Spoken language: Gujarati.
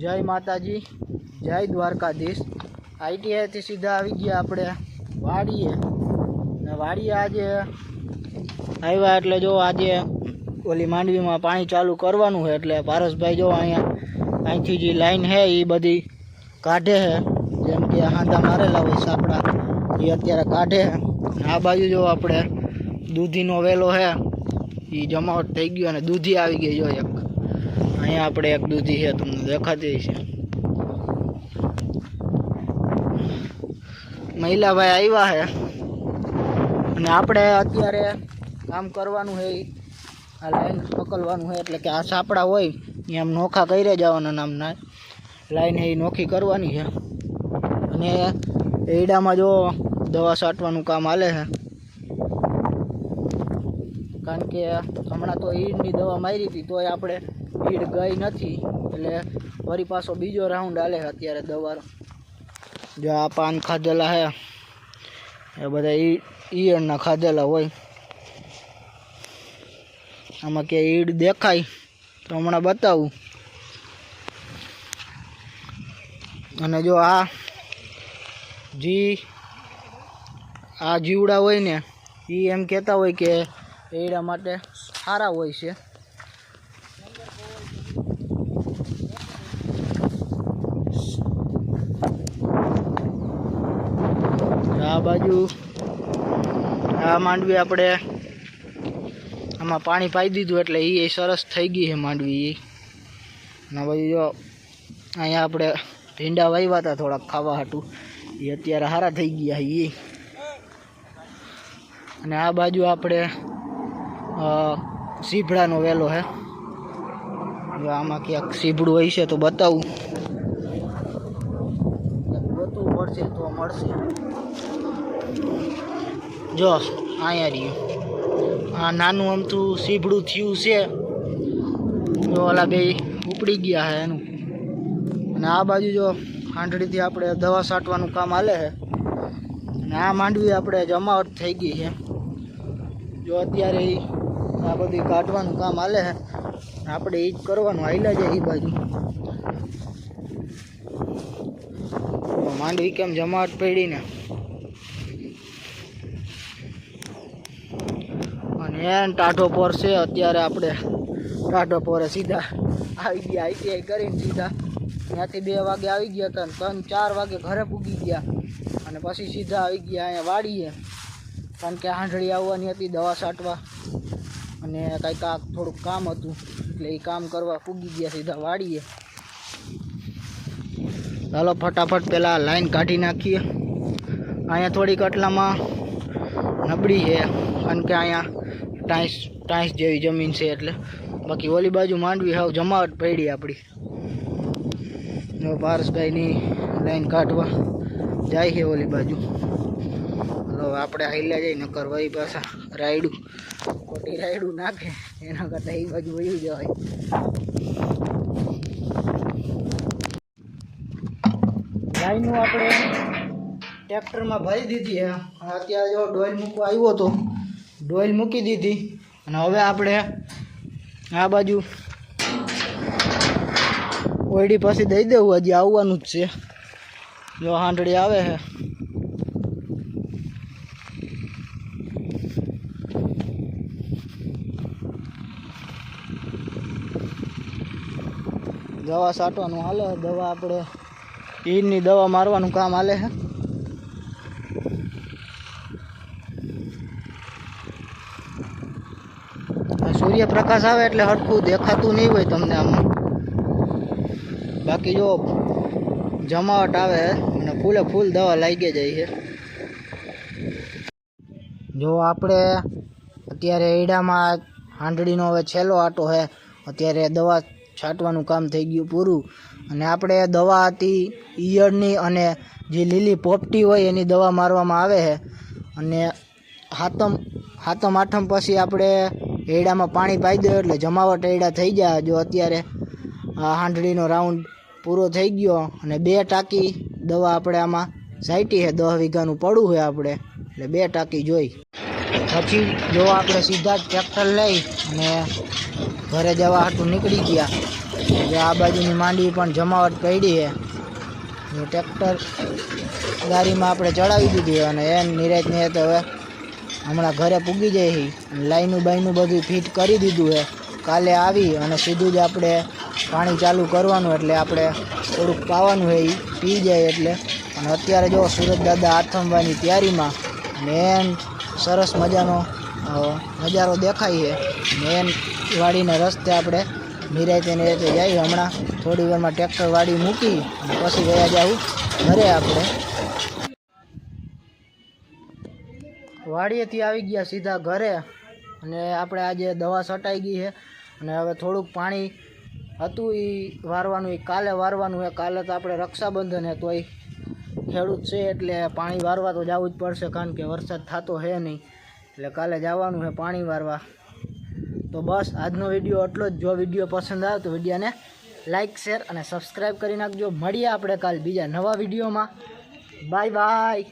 जय माताजी, जय द्वारकाधीश। ITI थी सीधा આવી ગયા આપણે વાડીએ ને વાડીએ આજે આવ્યા એટલે જો આજે ઓલી માંડવીમાં પાણી ચાલુ કરવાનું છે એટલે પારસભાઈ જો અહીંયા અહીંથી જે લાઈન છે એ બધી કાઢે છે, જેમ કે હાંધા મારેલા હોય સાપડા એ અત્યારે કાઢે છે। આ બાજુ જો આપણે દૂધીનો વેલો છે એ જમાવટ થઈ ગયો અને દૂધી આવી ગઈ જો એક અહીંયા આપણે એક દૂધી છે તમને દેખાતી છે। महिला भाई આવ્યા છે અને આપણે અત્યારે કામ કરવાનું છે આ લાઈન પકડવાનું છે એટલે કે આ સાપડા હોય એ આમ નોખા કરી જવાના નામના લાઈન એ નોખી કરવાની છે અને એડામાં જો દવા છાંટવાનું કામ હાલે છે કારણ કે હમણાં તો ઈડની દવા મારી હતી તોય આપણે ઈડ ગઈ નથી એટલે વળી પાછો બીજો રાઉન્ડ હાલે છે અત્યારે દવાનો। जो आ पान खाधेला है ये बधा ईयड़ना खाधेला होय आमा के ईड़ देखाय तो हमणा बतावुं। अने जो आ जीवड़ा होय ने ई एम कहता होय के ईड़ा माटे सारा होय छे। आ बाजू आ मांडवी आपणे आमां पाणी पाई दीधुं एटले ई सरस थई गई है मांडवी। अने बाजू जो अहींया आपणे भींडा वाव्या हता थोड़ा खावा हाटू ए अत्यारे हारा थई गया ई। अने आ बाजू आपणे सीभड़ानो वेलो है जो आमां क्यांक सीभड़ुं हशे तो बतावुं गोतवुं पड़शे तो मळशे। जो आया रही आ नानू अमथू सीभड़ू थयु छे जो ओला बे उपड़ी गया है एनु। अने आ बाजू जो हांडड़ी थी आपणे दवा छांटवानुं काम हाले है अने आ मांडवी आपणे जमावट थई गई है जो अत्यारे आ बधी काढवानुं काम हाले है आपणे ई ज करवानुं हाल्या जाय। ई बाजू मांडवी केम जमावट पड़ी ने टाढो पोर से अत्यारे आपणे टाढो पोरे सीधा आई गया ITI करीने सीधा ત્યાંથી 2 વાગે આવી ગયા હતા 3-4 વાગે ઘરે પૂગી ગયા અને પછી सीधा આવી ગયા અહીંયા વાડીએ કારણ કે હાંડળી આવવાની હતી દવા છાંટવા અને કંઈક થોડુંક કામ હતું એટલે એ કામ કરવા પૂગી ગયા सीधा વાડીએ। ચાલો ફટાફટ પહેલાં લાઈન કાઢી નાખીએ। અહીંયા થોડીક આટલામાં નબળી છે કારણ કે અહીંયા टाइस जेवी जमीन से एटले बाकी ओली बाजू मांडवी हाव जमावट पड़ी आपड़ी। जो पारसभाई नी लाइन काटवा जाए है ओली बाजू हलो आपणे हाल्या जाई नकर वही पाछा रायडू खोटी रायडू नाखे एना करता ई बाजू वही जवाय। लाइन आपणे ट्रेक्टर में भरी दीधी है अत्यारे जो डोल मूकवा आव्यो तो डोल मूकी दीधी અને હવે આપણે આ બાજુ ઓયડી પાછી દઈ દેવું હજી આવવાનું જ છે। જો હાંડળી આવે છે દવા છાંટવાનું હાલે દવા આપણે ઈડની દવા મારવાનું કામ હાલે છે। सूर्यप्रकाश आवे एटले हरखुं देखातुं नहीं होय तमने आमां बाकी जो जमावट आवे अने फूले फूल दवा लागी जाय छे। जो आपणे अत्यारे ईडामां हांडळीनो हवे छेल्लो आटो है अत्यारे दवा छांटवानुं काम थई गयुं पूरुं अने आपणे दवा हती ईयळनी अने जे લીલી પોપટી होय एनी दवा मारवामां आवे छे अने हातम आठम पछी आपणे एड़ा में पानी पाई दो एटले जमावट एड़ा थई जाए। जो अत्यारे हांडळीनो राउंड पूरो थई गयो अने 2 टाकी दवा आपणे आमां साइटी है 10 वीघानुं पड़ुं है आपणे एटले 2 टाकी जोई। पछी जो आपणे सीधा ट्रेक्टर लई अने ઘરે જવા હાટું નીકળી ગયા. જે આ બાજુની માંડવી પણ જમાવટ પડી છે. ટ્રેક્ટર ગાડીમાં આપણે ચડાવી દીધી અને એ નિરાત નિરાત હવે હમણાં ઘરે પૂગી જાય છે. લાઈનું બાઈનું બધું ફિટ કરી દીધું છે. કાલે આવી અને સીધું જ આપણે પાણી ચાલુ કરવાનું, એટલે આપણે થોડુંક પાવાનું છે એ પી જાય એટલે. અને અત્યારે જો સુરત દાદા આથમવાની તૈયારીમાં મેન સરસ મજાનો નજારો દેખાય છે. મેન વાડીના રસ્તે આપણે નિરાતે નિરાતે જઈએ. હમણાં થોડી વારમાં ટ્રેક્ટર વાડી મૂકી અને પછી ગયા જાવું ઘરે. આપણે વાડીએથી આવી ગયા સીધા ઘરે અને આપણે આજે દવા છટાઈ ગઈ છે અને હવે થોડુંક પાણી હતું એ વારવાનું, એ કાલે વારવાનું છે. કાલે તો આપણે રક્ષાબંધન છે, તોય ખેડૂત છે એટલે પાણી વારવા તો જવું જ પડશે, કારણ કે વરસાદ થતો છે નહીં. એટલે કાલે જવાનું છે પાણી વારવા. તો બસ આજનો વિડીયો આટલો જ. જો વિડીયો પસંદ આવે તો વિડીયોને લાઇક, શેર અને સબસ્ક્રાઈબ કરી નાખજો. મળીએ આપણે કાલ બીજા નવા વિડીયોમાં. Bye bye.